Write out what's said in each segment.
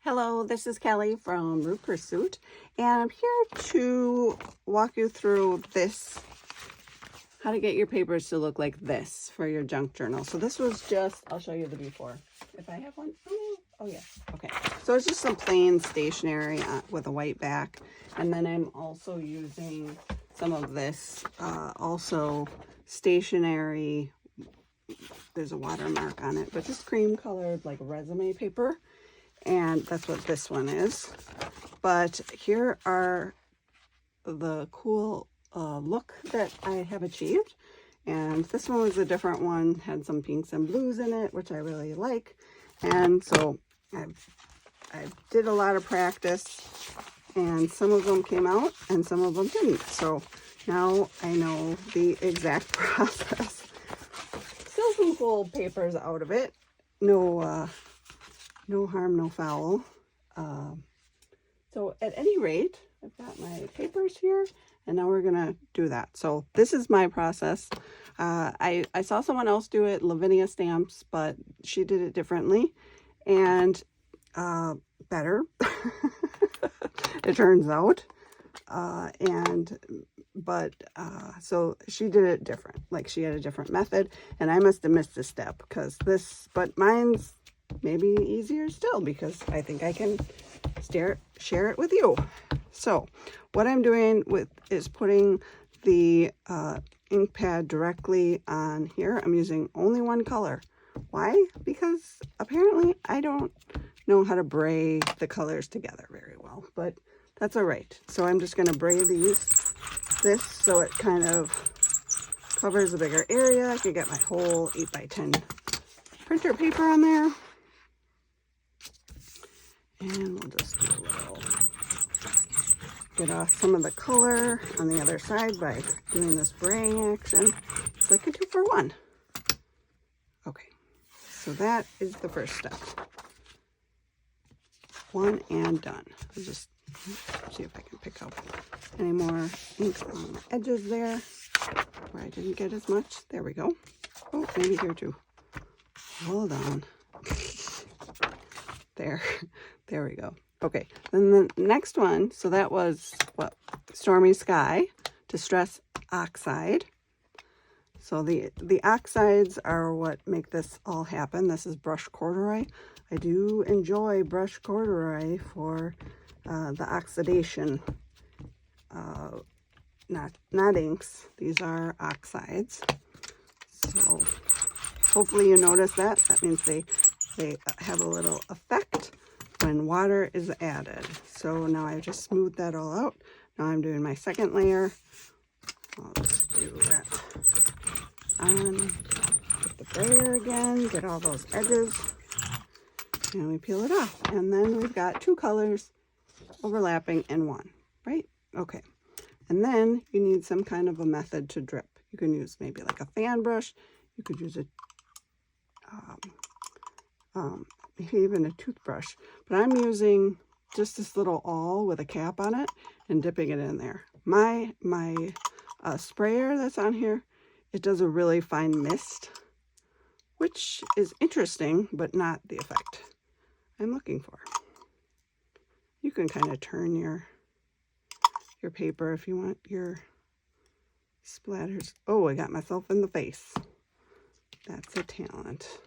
Hello, this is Kelly from Root Pursuit, and I'm here to walk you through this, how to get your papers to look like this for your junk journal. So this was just, I'll show you the before. If I have one, oh yeah, okay. So it's just some plain stationery with a white back, and then I'm also using some of this, also stationery. There's a watermark on it, but just cream colored like resume paper. And that's what this one is. But here are the cool look that I have achieved. And this one was a different one, had some pinks and blues in it, which I really like. And so I did a lot of practice, and some of them came out and some of them didn't. So now I know the exact process. Still some cool papers out of it. No harm, no foul. So at any rate, I've got my papers here, and now we're gonna do that. So this is my process. I saw someone else do it, Lavinia Stamps, but she did it differently and better, it turns out. So she did it different. Like, she had a different method, and I must have missed a step because but mine's maybe easier still because I think I can share it with you. So what I'm doing is putting the ink pad directly on here. I'm using only one color. Why? Because apparently I don't know how to braid the colors together very well, but that's all right. So I'm just going to braid this so it kind of covers a bigger area. I could get my whole 8x10 printer paper on there. And we'll just do a little, get off some of the color on the other side by doing this braying action. It's like a 2-for-1. Okay, so that is the first step. One and done. I'll just see if I can pick up any more ink on the edges there where I didn't get as much. There we go. Oh, maybe here too. Hold on. There we go. Okay, then the next one, so that was what? Stormy Sky, Distress Oxide. So the oxides are what make this all happen. This is brush corduroy. I do enjoy brush corduroy for the oxidation, not inks. These are oxides. So hopefully you notice that. That means they have a little effect when water is added. So now I've just smoothed that all out. Now I'm doing my second layer. I'll just do that on with the brayer again, get all those edges, and we peel it off. And then we've got two colors overlapping in one, right? Okay. And then you need some kind of a method to drip. You can use maybe like a fan brush. You could use a maybe even a toothbrush, but I'm using just this little awl with a cap on it and dipping it in there. My sprayer that's on here, it does a really fine mist, which is interesting, but not the effect I'm looking for. You can kind of turn your paper if you want your splatters. Oh, I got myself in the face. That's a talent.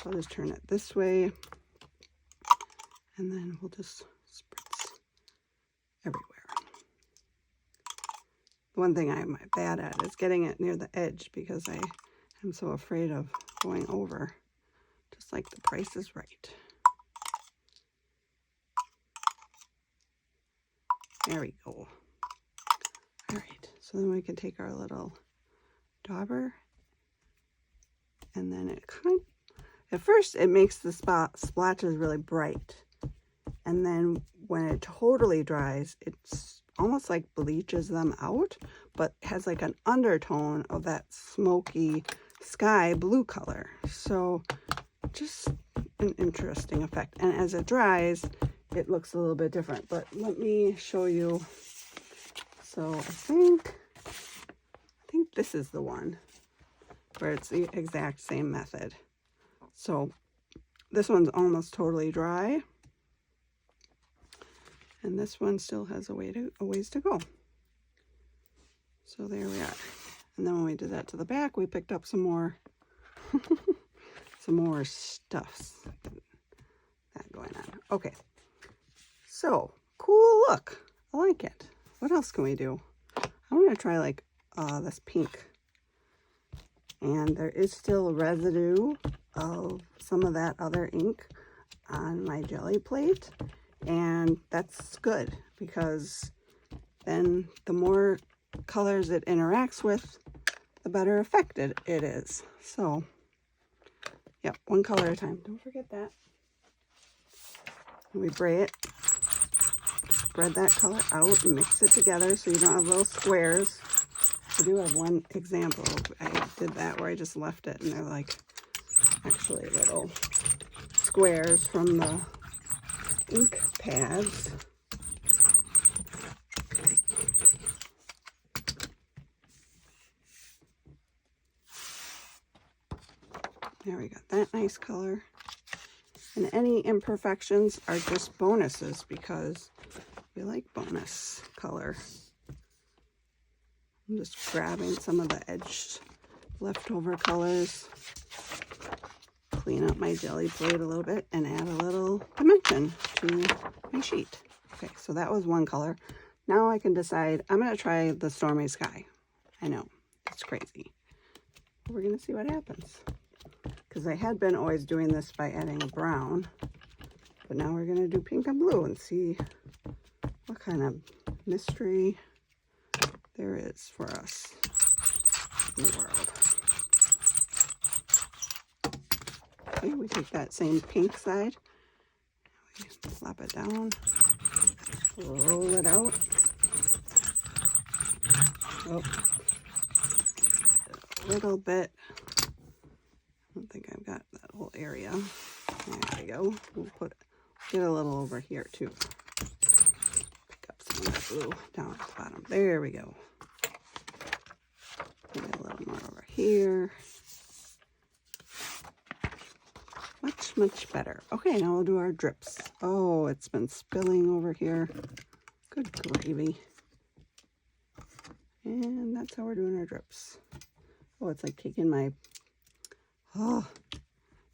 I'll just turn it this way, and then we'll just spritz everywhere. The one thing I'm bad at is getting it near the edge because I am so afraid of going over, just like The Price is Right. There we go. All right, so then we can take our little dauber, and then it kind of, at first, it makes the splotches really bright. And then when it totally dries, it's almost like bleaches them out, but has like an undertone of that smoky sky blue color. So just an interesting effect. And as it dries, it looks a little bit different. But let me show you. So I think this is the one where it's the exact same method. So this one's almost totally dry. And this one still has a ways to go. So there we are. And then when we did that to the back, we picked up some more some more stuffs that going on. Okay. So cool look. I like it. What else can we do? I want to try like this pink. And there is still residue of some of that other ink on my jelly plate. And that's good because then the more colors it interacts with, the better effect it is. So, yep, one color at a time. Don't forget that. And we spread that color out and mix it together so you don't have little squares. I do have one example. I did that where I just left it and they're like actually little squares from the ink pads. There we got that nice color. And any imperfections are just bonuses because we like bonus color. I'm just grabbing some of the edged leftover colors, clean up my jelly plate a little bit, and add a little dimension to my sheet. Okay, so that was one color. Now I can decide, I'm going to try the stormy sky. I know, it's crazy. We're going to see what happens. Because I had been always doing this by adding a brown, but now we're going to do pink and blue and see what kind of mystery there is for us in the world. Okay, we take that same pink side, we flop it down, roll it out. Oh, a little bit. I don't think I've got that whole area. There we go. We'll get a little over here too. Pick up some of that blue down at the bottom. There we go. Get a little more over here. Much better. Okay, now we'll do our drips. Oh, it's been spilling over here. Good gravy. And that's how we're doing our drips. Oh, it's like taking my,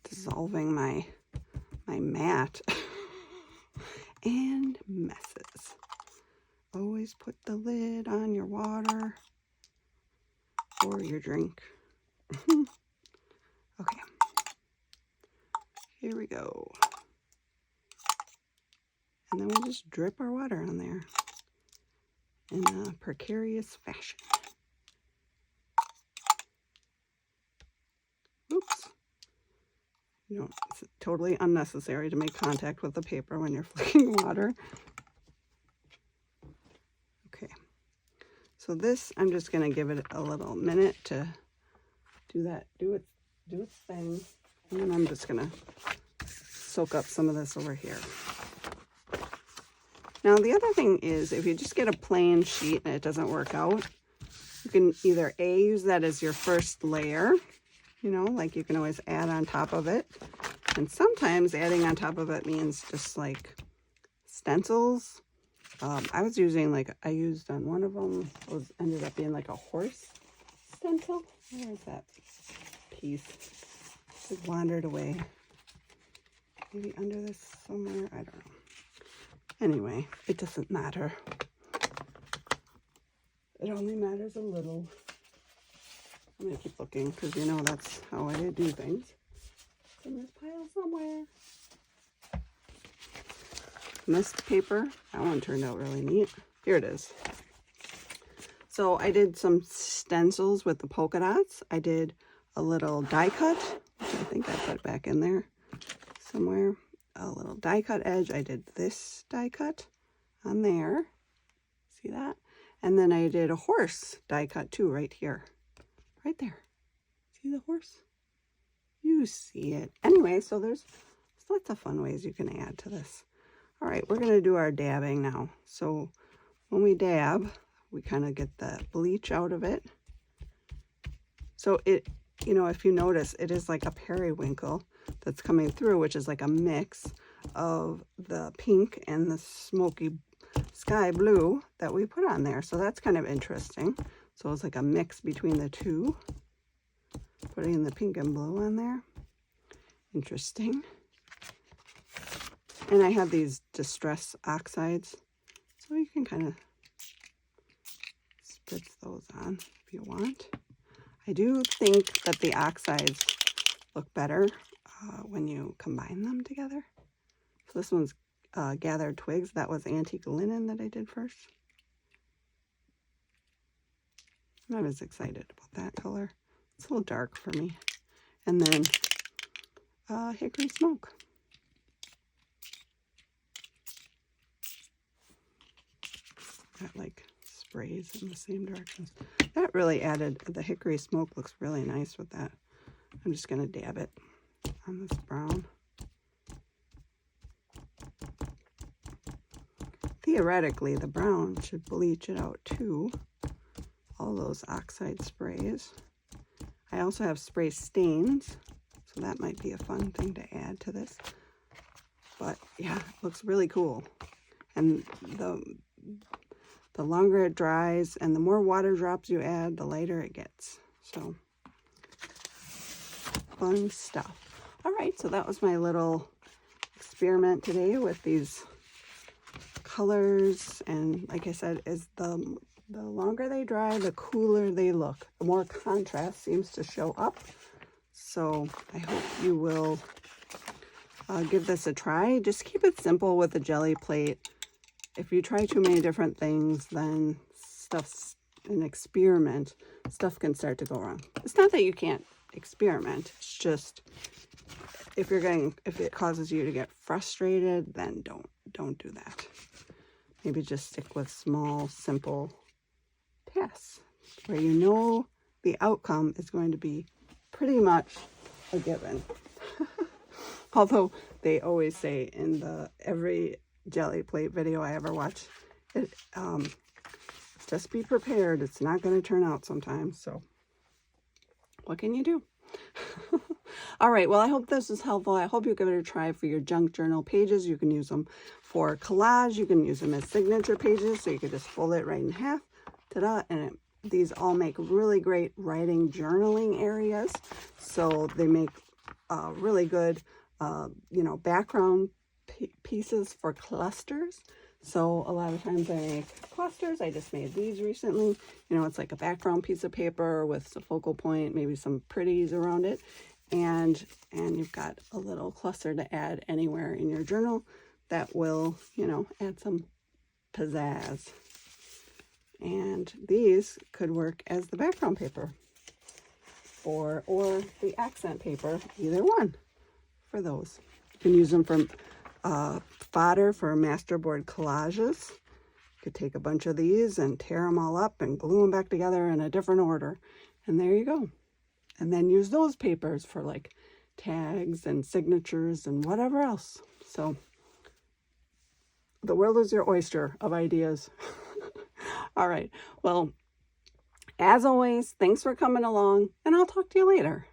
dissolving my mat. And messes. Always put the lid on your water or your drink. Okay. Here we go. And then we'll just drip our water on there in a precarious fashion. Oops. You know, it's totally unnecessary to make contact with the paper when you're flicking water. Okay. So this, I'm just going to give it a little minute to do its thing. And then I'm just going to soak up some of this over here. Now, the other thing is, if you just get a plain sheet and it doesn't work out, you can either A, use that as your first layer, you know, like you can always add on top of it. And sometimes adding on top of it means just like stencils. I was using I used on one of them, ended up being like a horse stencil. Where is that piece? It wandered away. Maybe under this somewhere. I don't know. Anyway, it doesn't matter. It only matters a little. I'm going to keep looking because you know that's how I do things. It's in this pile somewhere. And this paper, that one turned out really neat. Here it is. So I did some stencils with the polka dots. I did a little die cut, which I think I put back in there somewhere. A little die cut edge. I did this die cut on there. See that? And then I did a horse die cut too, right here. Right there. See the horse? You see it. Anyway, so there's lots of fun ways you can add to this. All right, we're going to do our dabbing now. So when we dab, we kind of get the bleach out of it. So it, you know, if you notice, it is like a periwinkle that's coming through, which is like a mix of the pink and the smoky sky blue that we put on there. So that's kind of interesting. So it's like a mix between the two. Putting the pink and blue on there. Interesting. And I have these distress oxides. So you can kind of spritz those on if you want. I do think that the oxides look better when you combine them together. So this one's Gathered Twigs. That was Antique Linen that I did first. I'm not as excited about that color. It's a little dark for me. And then Hickory Smoke. That like sprays in the same directions. That really added, the Hickory Smoke looks really nice with that. I'm just going to dab it on this brown. Theoretically, the brown should bleach it out too. All those oxide sprays. I also have spray stains, so that might be a fun thing to add to this. But yeah, it looks really cool. And the longer it dries and the more water drops you add, the lighter it gets. So fun stuff. All right, so that was my little experiment today with these colors. And like I said, is the longer they dry, the cooler they look. The more contrast seems to show up. So I hope you will give this a try. Just keep it simple with a jelly plate. If you try too many different things, then stuff's an experiment. Stuff can start to go wrong. It's not that you can't experiment. It's just if it causes you to get frustrated, then don't do that. Maybe just stick with small, simple tasks where you know the outcome is going to be pretty much a given. Although they always say in every jelly plate video I ever watch, just be prepared. It's not going to turn out sometimes. So what can you do? All right. Well, I hope this is helpful. I hope you give it a try for your junk journal pages. You can use them for collage. You can use them as signature pages. So you can just fold it right in half. Ta-da. And these all make really great writing journaling areas. So they make really good, background pieces for clusters. So a lot of times I make clusters. I just made these recently. It's like a background piece of paper with a focal point, maybe some pretties around it. And you've got a little cluster to add anywhere in your journal that will, add some pizzazz. And these could work as the background paper or the accent paper, either one for those. You can use them for fodder for masterboard collages. You could take a bunch of these and tear them all up and glue them back together in a different order. And there you go. And then use those papers for like tags and signatures and whatever else. So the world is your oyster of ideas. All right. Well, as always, thanks for coming along, and I'll talk to you later.